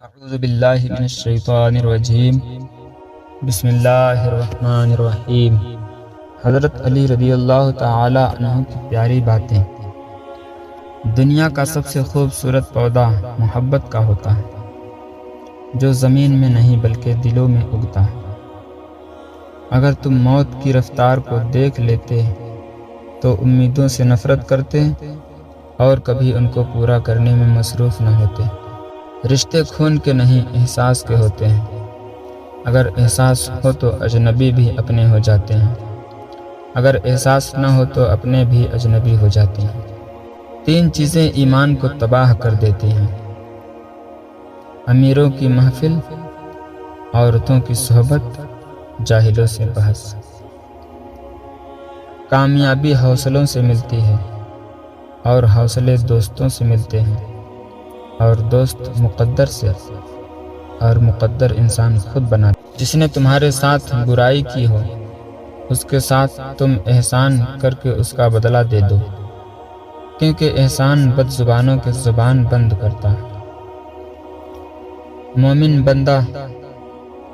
اعوذ باللہ من الشیطان الرجیم بسم اللہ الرحمن الرحیم۔ حضرت علی رضی اللہ تعالی عنہ کی پیاری باتیں۔ دنیا کا سب سے خوبصورت پودا محبت کا ہوتا ہے، جو زمین میں نہیں بلکہ دلوں میں اگتا ہے۔ اگر تم موت کی رفتار کو دیکھ لیتے تو امیدوں سے نفرت کرتے اور کبھی ان کو پورا کرنے میں مصروف نہ ہوتے۔ رشتے خون کے نہیں احساس کے ہوتے ہیں۔ اگر احساس ہو تو اجنبی بھی اپنے ہو جاتے ہیں، اگر احساس نہ ہو تو اپنے بھی اجنبی ہو جاتے ہیں۔ تین چیزیں ایمان کو تباہ کر دیتی ہیں: امیروں کی محفل، عورتوں کی صحبت، جاہلوں سے بحث۔ کامیابی حوصلوں سے ملتی ہے اور حوصلے دوستوں سے ملتے ہیں، اور دوست مقدر سے، اور مقدر انسان خود بناتا ہے۔ جس نے تمہارے ساتھ برائی کی ہو اس کے ساتھ تم احسان کر کے اس کا بدلہ دے دو، کیونکہ احسان بد زبانوں کے زبان بند کرتا ہے۔ مومن بندہ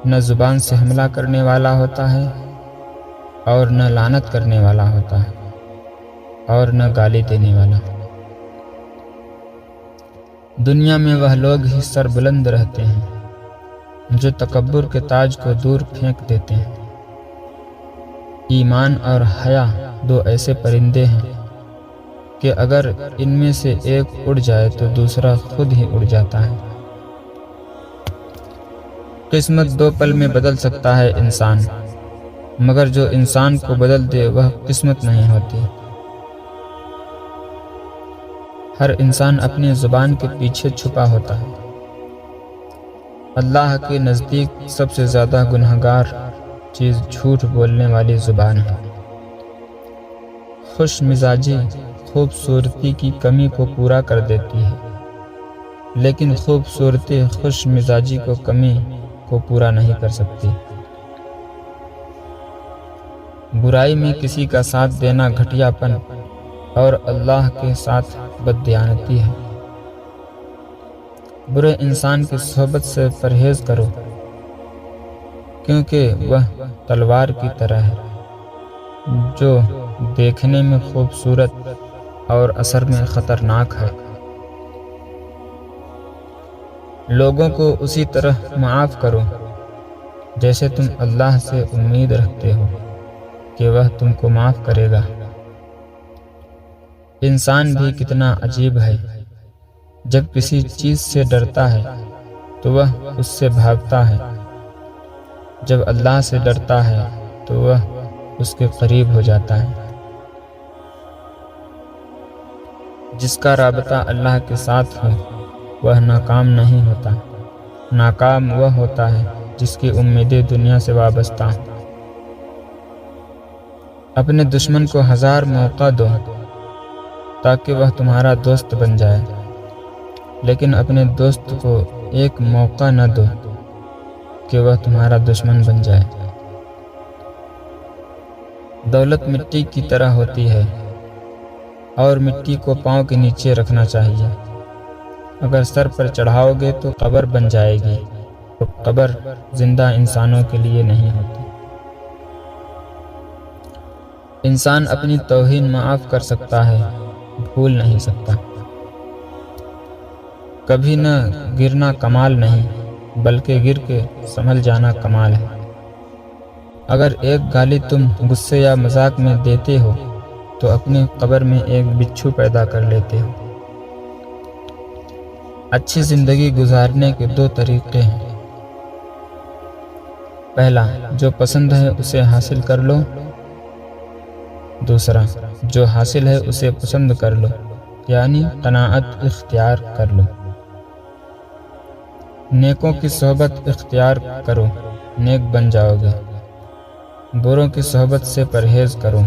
نہ زبان سے حملہ کرنے والا ہوتا ہے اور نہ لعنت کرنے والا ہوتا ہے اور نہ گالی دینے والا۔ دنیا میں وہ لوگ ہی سر بلند رہتے ہیں جو تکبر کے تاج کو دور پھینک دیتے ہیں۔ ایمان اور حیا دو ایسے پرندے ہیں کہ اگر ان میں سے ایک اڑ جائے تو دوسرا خود ہی اڑ جاتا ہے۔ قسمت 2 پل میں بدل سکتا ہے انسان، مگر جو انسان کو بدل دے وہ قسمت نہیں ہوتی۔ ہر انسان اپنی زبان کے پیچھے چھپا ہوتا ہے۔ اللہ کے نزدیک سب سے زیادہ گنہگار چیز جھوٹ بولنے والی زبان ہے۔ خوش مزاجی خوبصورتی کی کمی کو پورا کر دیتی ہے، لیکن خوبصورتی خوش مزاجی کو کمی کو پورا نہیں کر سکتی۔ برائی میں کسی کا ساتھ دینا گھٹیا پن اور اللہ کے ساتھ بددیانتی ہے۔ برے انسان کی صحبت سے پرہیز کرو، کیونکہ وہ تلوار کی طرح ہے جو دیکھنے میں خوبصورت اور اثر میں خطرناک ہے۔ لوگوں کو اسی طرح معاف کرو جیسے تم اللہ سے امید رکھتے ہو کہ وہ تم کو معاف کرے گا۔ انسان بھی کتنا عجیب ہے، جب کسی چیز سے ڈرتا ہے تو وہ اس سے بھاگتا ہے، جب اللہ سے ڈرتا ہے تو وہ اس کے قریب ہو جاتا ہے۔ جس کا رابطہ اللہ کے ساتھ ہو وہ ناکام نہیں ہوتا، ناکام وہ ہوتا ہے جس کی امیدیں دنیا سے وابستہ ہوں۔ اپنے دشمن کو 1000 موقع دو تاکہ وہ تمہارا دوست بن جائے، لیکن اپنے دوست کو ایک موقع نہ دو کہ وہ تمہارا دشمن بن جائے۔ دولت مٹی کی طرح ہوتی ہے اور مٹی کو پاؤں کے نیچے رکھنا چاہیے۔ اگر سر پر چڑھاؤ گے تو قبر بن جائے گی، تو قبر زندہ انسانوں کے لیے نہیں ہوتی۔ انسان اپنی توہین معاف کر سکتا ہے، بھول نہیں سکتا۔ کبھی نہ گرنا کمال نہیں، بلکہ گر کے سنبھل جانا کمال ہے۔ اگر ایک گالی تم غصے یا مذاق میں دیتے ہو تو اپنی قبر میں ایک بچھو پیدا کر لیتے ہو۔ اچھی زندگی گزارنے کے 2 طریقے ہیں۔ پہلا، جو پسند ہے اسے حاصل کر لو۔ دوسرا، جو حاصل ہے اسے پسند کر لو، یعنی قناعت اختیار کر لو۔ نیکوں کی صحبت اختیار کرو، نیک بن جاؤ گے۔ بروں کی صحبت سے پرہیز کرو،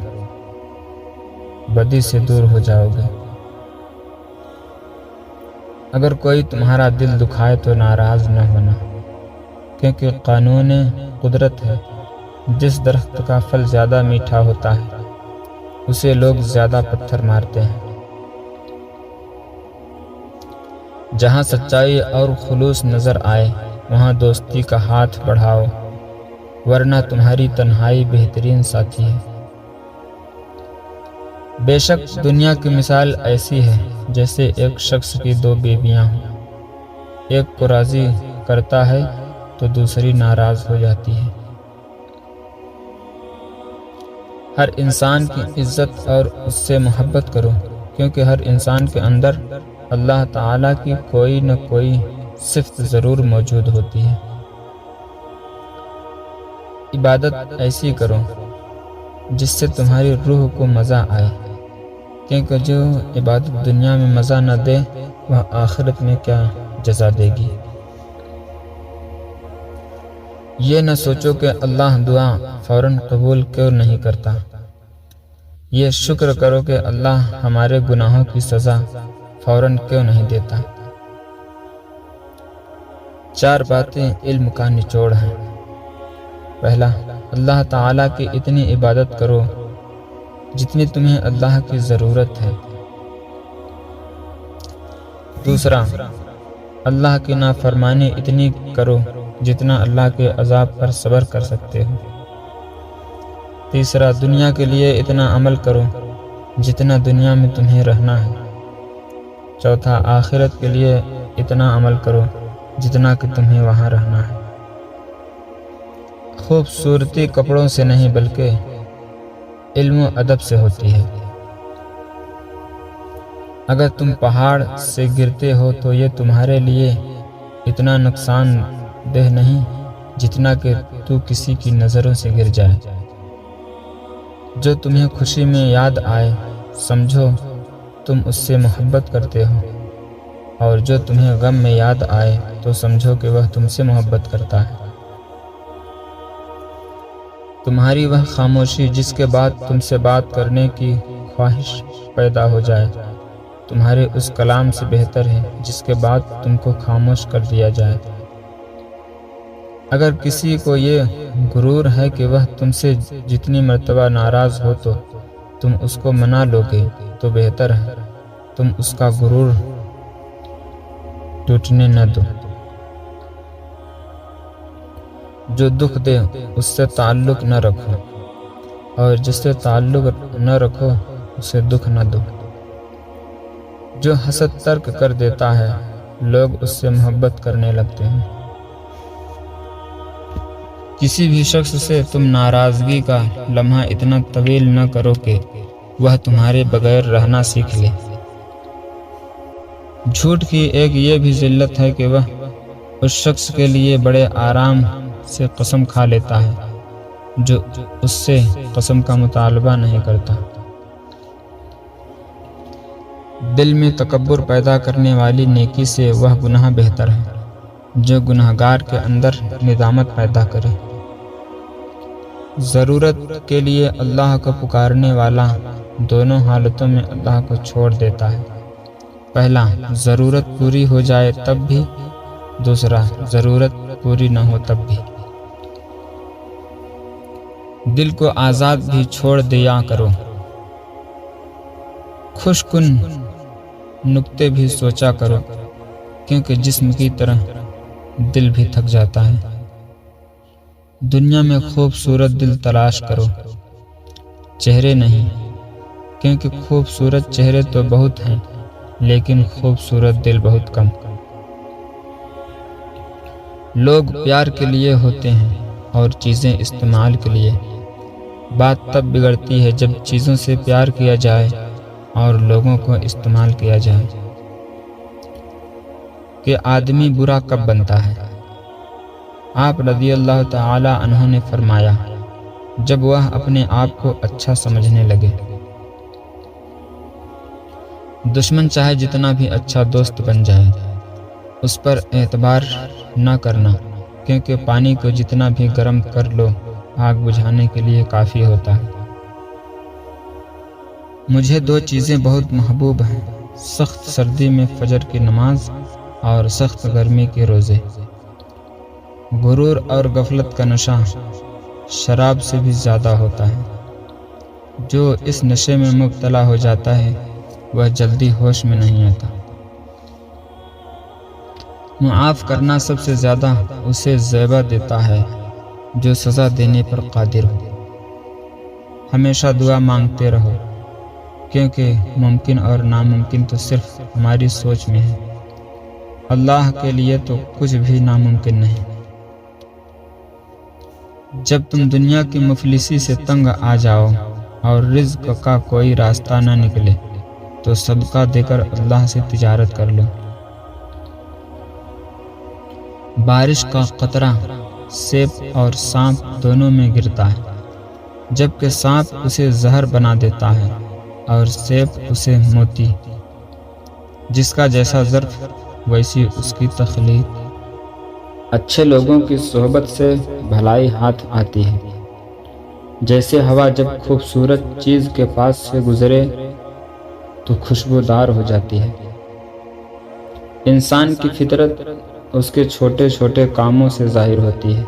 بدی سے دور ہو جاؤ گے۔ اگر کوئی تمہارا دل دکھائے تو ناراض نہ ہونا، کیونکہ قانون قدرت ہے، جس درخت کا پھل زیادہ میٹھا ہوتا ہے اسے لوگ زیادہ پتھر مارتے ہیں۔ جہاں سچائی اور خلوص نظر آئے وہاں دوستی کا ہاتھ بڑھاؤ، ورنہ تمہاری تنہائی بہترین ساتھی ہے۔ بے شک دنیا کی مثال ایسی ہے جیسے ایک شخص کی دو بیویاں ہوں، ایک کو راضی کرتا ہے تو دوسری ناراض ہو جاتی ہے۔ ہر انسان کی عزت اور اس سے محبت کرو، کیونکہ ہر انسان کے اندر اللہ تعالیٰ کی کوئی نہ کوئی صفت ضرور موجود ہوتی ہے۔ عبادت ایسی کرو جس سے تمہاری روح کو مزہ آئے، کیونکہ جو عبادت دنیا میں مزہ نہ دے وہ آخرت میں کیا جزا دے گی۔ یہ نہ سوچو کہ اللہ دعا فوراً قبول کیوں نہیں کرتا، یہ شکر کرو کہ اللہ ہمارے گناہوں کی سزا فوراً کیوں نہیں دیتا۔ 4 باتیں علم کا نچوڑ ہیں۔ پہلا، اللہ تعالیٰ کی اتنی عبادت کرو جتنی تمہیں اللہ کی ضرورت ہے۔ دوسرا، اللہ کی نافرمانی اتنی کرو جتنا اللہ کے عذاب پر صبر کر سکتے ہو۔ تیسرا، دنیا کے لیے اتنا عمل کرو جتنا دنیا میں تمہیں رہنا ہے۔ چوتھا، آخرت کے لیے اتنا عمل کرو جتنا کہ تمہیں وہاں رہنا ہے۔ خوبصورتی کپڑوں سے نہیں بلکہ علم و ادب سے ہوتی ہے۔ اگر تم پہاڑ سے گرتے ہو تو یہ تمہارے لیے اتنا نقصان دہ نہیں جتنا کہ تو کسی کی نظروں سے گر جائے۔ جو تمہیں خوشی میں یاد آئے سمجھو تم اس سے محبت کرتے ہو، اور جو تمہیں غم میں یاد آئے تو سمجھو کہ وہ تم سے محبت کرتا ہے۔ تمہاری وہ خاموشی جس کے بعد تم سے بات کرنے کی خواہش پیدا ہو جائے تمہارے اس کلام سے بہتر ہے جس کے بعد تم کو خاموش کر دیا جائے۔ اگر کسی کو یہ غرور ہے کہ وہ تم سے جتنی مرتبہ ناراض ہو تو تم اس کو منا لو گے تو بہتر ہے تم اس کا غرور ٹوٹنے نہ دو۔ جو دکھ دے اس سے تعلق نہ رکھو، اور جس سے تعلق نہ رکھو اسے دکھ نہ دو۔ جو حسد ترک کر دیتا ہے لوگ اس سے محبت کرنے لگتے ہیں۔ کسی بھی شخص سے تم ناراضگی کا لمحہ اتنا طویل نہ کرو کہ وہ تمہارے بغیر رہنا سیکھ لے۔ جھوٹ کی ایک یہ بھی ذلت ہے کہ وہ اس شخص کے لیے بڑے آرام سے قسم کھا لیتا ہے جو اس سے قسم کا مطالبہ نہیں کرتا۔ دل میں تکبر پیدا کرنے والی نیکی سے وہ گناہ بہتر ہے جو گناہگار کے اندر ندامت پیدا کرے۔ ضرورت کے لیے اللہ کو پکارنے والا دونوں حالتوں میں اللہ کو چھوڑ دیتا ہے۔ پہلا، ضرورت پوری ہو جائے تب بھی، دوسرا، ضرورت پوری نہ ہو تب بھی۔ دل کو آزاد بھی چھوڑ دیا کرو، خوش کن نکتے بھی سوچا کرو، کیونکہ جسم کی طرح دل بھی تھک جاتا ہے۔ دنیا میں خوبصورت دل تلاش کرو، چہرے نہیں، کیونکہ خوبصورت چہرے تو بہت ہیں لیکن خوبصورت دل بہت کم۔ لوگ پیار کے لیے ہوتے ہیں اور چیزیں استعمال کے لیے۔ بات تب بگڑتی ہے جب چیزوں سے پیار کیا جائے اور لوگوں کو استعمال کیا جائے۔ کہ آدمی برا کب بنتا ہے؟ آپ رضی اللہ تعالی عنہ نے فرمایا، جب وہ اپنے آپ کو اچھا سمجھنے لگے۔ دشمن چاہے جتنا بھی اچھا دوست بن جائے اس پر اعتبار نہ کرنا، کیونکہ پانی کو جتنا بھی گرم کر لو آگ بجھانے کے لیے کافی ہوتا ہے۔ مجھے 2 چیزیں بہت محبوب ہیں، سخت سردی میں فجر کی نماز اور سخت گرمی کے روزے۔ غرور اور غفلت کا نشہ شراب سے بھی زیادہ ہوتا ہے۔ جو اس نشے میں مبتلا ہو جاتا ہے وہ جلدی ہوش میں نہیں آتا۔ معاف کرنا سب سے زیادہ اسے زیبا دیتا ہے جو سزا دینے پر قادر ہو۔ ہمیشہ دعا مانگتے رہو، کیونکہ ممکن اور ناممکن تو صرف ہماری سوچ میں ہے، اللہ کے لیے تو کچھ بھی ناممکن نہیں۔ جب تم دنیا کی مفلسی سے تنگ آ جاؤ اور رزق کا کوئی راستہ نہ نکلے تو صدقہ دے کر اللہ سے تجارت کر لو۔ بارش کا قطرہ سیب اور سانپ دونوں میں گرتا ہے، جبکہ سانپ اسے زہر بنا دیتا ہے اور سیب اسے موتی۔ جس کا جیسا ظرف ویسی اس کی تخلیق۔ اچھے لوگوں کی صحبت سے بھلائی ہاتھ آتی ہے، جیسے ہوا جب خوبصورت چیز کے پاس سے گزرے تو خوشبودار ہو جاتی ہے۔ انسان کی فطرت اس کے چھوٹے چھوٹے کاموں سے ظاہر ہوتی ہے،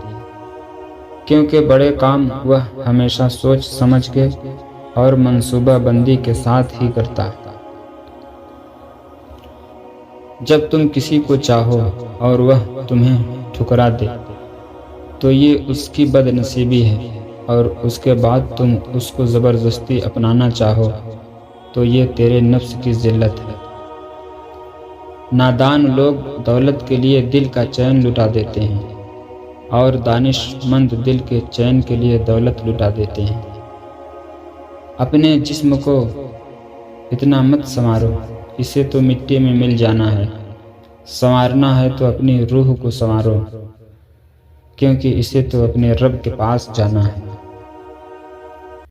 کیونکہ بڑے کام وہ ہمیشہ سوچ سمجھ کے اور منصوبہ بندی کے ساتھ ہی کرتا ہے۔ جب تم کسی کو چاہو اور وہ تمہیں ٹھکرا دے تو یہ اس کی بد نصیبی ہے، اور اس کے بعد تم اس کو زبردستی اپنانا چاہو تو یہ تیرے نفس کی ذلت ہے۔ نادان لوگ دولت کے لیے دل کا چین لٹا دیتے ہیں، اور دانش مند دل کے چین کے لیے دولت لٹا دیتے ہیں۔ اپنے جسم کو اتنا مت سنوارو، اسے تو مٹی میں مل جانا ہے، سنوارنا ہے تو اپنی روح کو سنوارو، کیونکہ اسے تو اپنے رب کے پاس جانا ہے۔